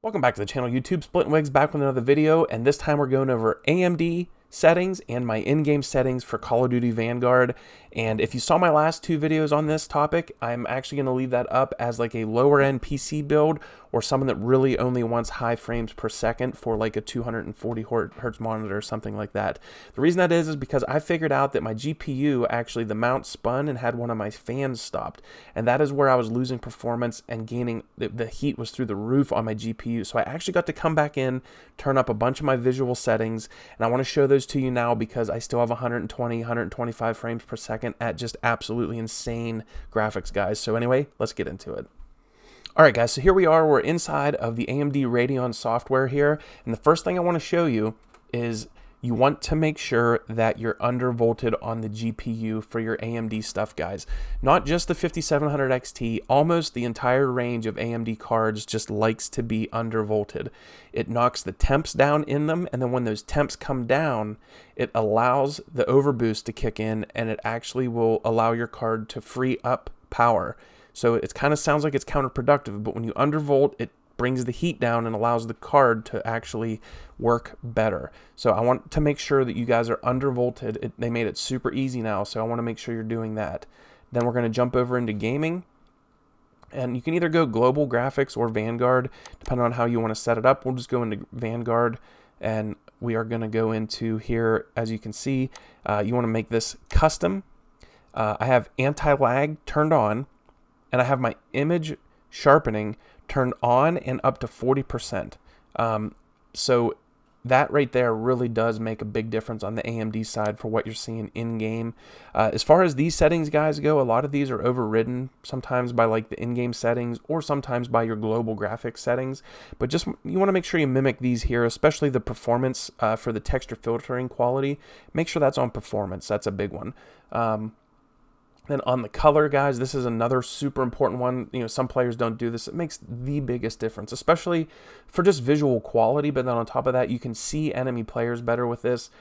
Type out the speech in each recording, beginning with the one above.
Welcome back to the channel, YouTube. Splitting Wigs back with another video, and this time we're going over AMD settings and my in-game settings for Call of Duty Vanguard. And if you saw my last two videos on this topic, I'm actually going to leave that up as like a lower end PC build or someone that really only wants high frames per second for like a 240 hertz monitor or something like that. The reason that is because I figured out that my GPU, actually the mount spun and had one of my fans stopped, and that is where I was losing performance and gaining, the heat was through the roof on my GPU. So I actually got to come back in, turn up a bunch of my visual settings, and I want to show those to you now because I still have 120, 125 frames per second at just absolutely insane graphics, guys. So anyway, let's get into it. All right, guys, so here we are. We're inside of the AMD Radeon software here, and the first thing I want to show you is you want to make sure that you're undervolted on the GPU for your AMD stuff, guys. Not just the 5700 XT, almost the entire range of AMD cards just likes to be undervolted. It knocks the temps down in them, and then when those temps come down, it allows the overboost to kick in, and it actually will allow your card to free up power. So it kind of sounds like it's counterproductive, but when you undervolt, it brings the heat down and allows the card to actually work better. So I want to make sure that you guys are undervolted. They made it super easy now, so I want to make sure you're doing that. Then we're going to jump over into gaming, and you can either go global graphics or Vanguard, depending on how you want to set it up. We'll just go into Vanguard, and we are going to go into here, as you can see, you want to make this custom. I have anti-lag turned on, and I have my image sharpening turned on and up to 40%. So that right there really does make a big difference on the AMD side for what you're seeing in-game. As far as these settings, guys, go, a lot of these are overridden sometimes by like the in-game settings or sometimes by your global graphics settings. But just you want to make sure you mimic these here, especially the performance for the texture filtering quality. Make sure that's on performance. That's a big one. Then on the color, guys, this is another super important one. You know, some players don't do this. It makes the biggest difference, especially for just visual quality. But then on top of that, you can see enemy players better with this.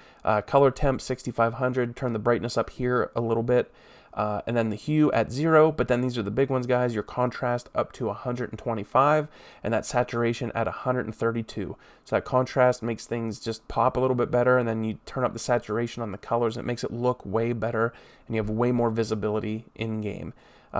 Color temp 6500, turn the brightness up here a little bit. And then the hue at 0, but then these are the big ones, guys. Your contrast up to 125, and that saturation at 132. So that contrast makes things just pop a little bit better, and then you turn up the saturation on the colors, and it makes it look way better, and you have way more visibility in-game.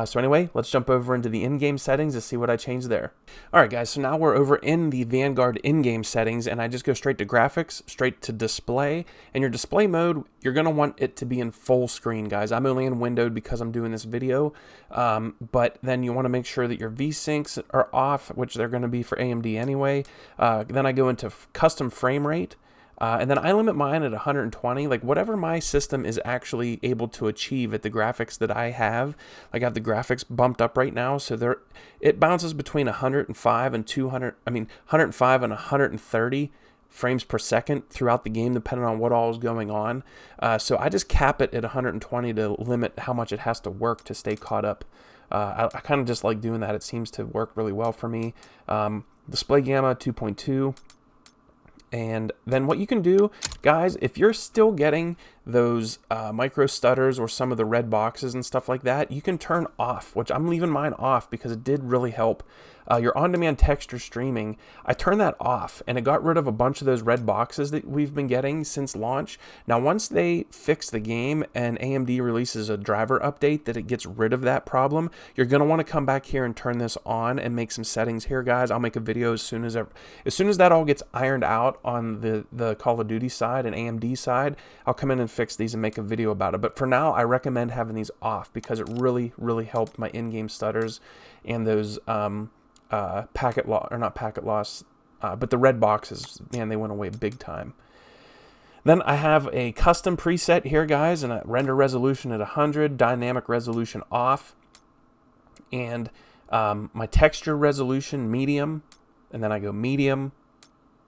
So anyway, let's jump over into the in-game settings to see what I changed there. All right, guys, so now we're over in the Vanguard in-game settings, and I just go straight to graphics, straight to display. And your display mode, you're going to want it to be in full screen, guys. I'm only in windowed because I'm doing this video, but then you want to make sure that your V-Syncs are off, which they're going to be for AMD anyway. Then I go into custom frame rate. And then I limit mine at 120, like whatever my system is actually able to achieve at the graphics that I have. Like I have the graphics bumped up right now, so it bounces between 105 and 200. I mean 105 and 130 frames per second throughout the game, depending on what all is going on. So I just cap it at 120 to limit how much it has to work to stay caught up. I kind of just like doing that. It seems to work really well for me. Display gamma 2.2. And then what you can do, guys, if you're still getting those micro stutters or some of the red boxes and stuff like that, you can turn off, which I'm leaving mine off because it did really help. Your on-demand texture streaming, I turned that off, and it got rid of a bunch of those red boxes that we've been getting since launch. Now, once they fix the game and AMD releases a driver update that it gets rid of that problem, you're going to want to come back here and turn this on and make some settings here, guys. I'll make a video as soon as that all gets ironed out on the Call of Duty side and AMD side. I'll come in and fix these and make a video about it. But for now, I recommend having these off because it really, really helped my in-game stutters and those packet loss, or not packet loss, but the red boxes, man, they went away big time. Then I have a custom preset here, guys, and a render resolution at 100, dynamic resolution off, and my texture resolution medium, and then I go medium,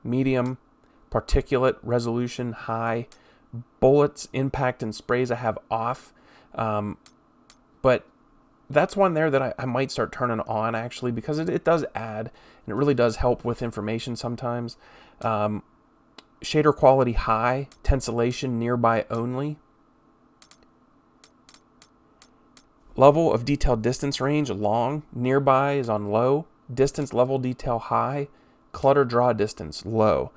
medium, particulate resolution high, bullets, impact, and sprays I have off, but that's one there that I might start turning on, actually, because it does add, and it really does help with information sometimes. Shader quality high, tensillation nearby only. Level of detail distance range long, nearby is on low, distance level detail high, Clutter draw distance, low.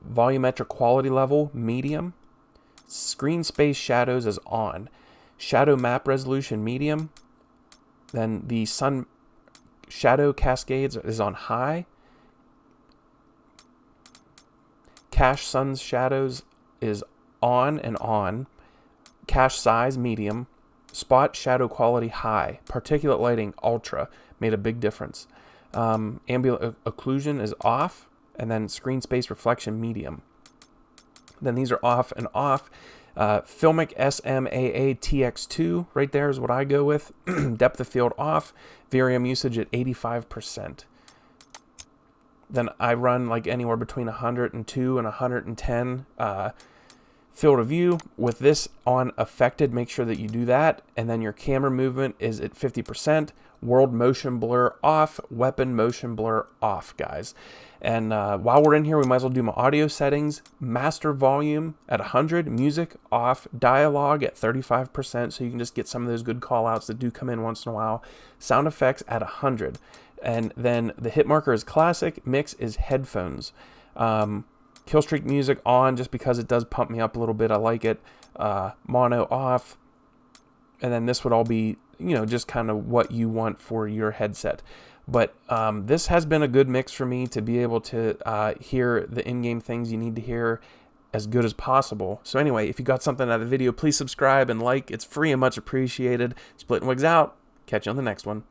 Volumetric quality level, medium. Screen space shadows is on. Shadow map resolution, medium. Then the sun shadow cascades is on high. Cache sun's shadows is on and on. Cache size, medium. Spot shadow quality, high. Particulate lighting, ultra. Made a big difference. Ambient occlusion is off. And then screen space reflection, medium. Then these are off and off. Filmic SMAA TX2 right there is what I go with. Depth of field off. VRAM usage at 85%. Then I run like anywhere between 102 and 110 field of view. With this on affected, make sure that you do that. And then your camera movement is at 50%. World motion blur off. Weapon motion blur off, guys. And while we're in here, we might as well do my audio settings. Master volume at 100. Music off. Dialogue at 35%, so you can just get some of those good call outs that do come in once in a while. Sound effects at 100. And then the hit marker is classic. Mix is headphones. Killstreak music on just because it does pump me up a little bit. I like it. Mono off. And then this would all be, you know, just kind of what you want for your headset. But this has been a good mix for me to be able to hear the in-game things you need to hear as good as possible. So anyway, if you got something out of the video, please subscribe and like. It's free and much appreciated. Splitting Wigs out. Catch you on the next one.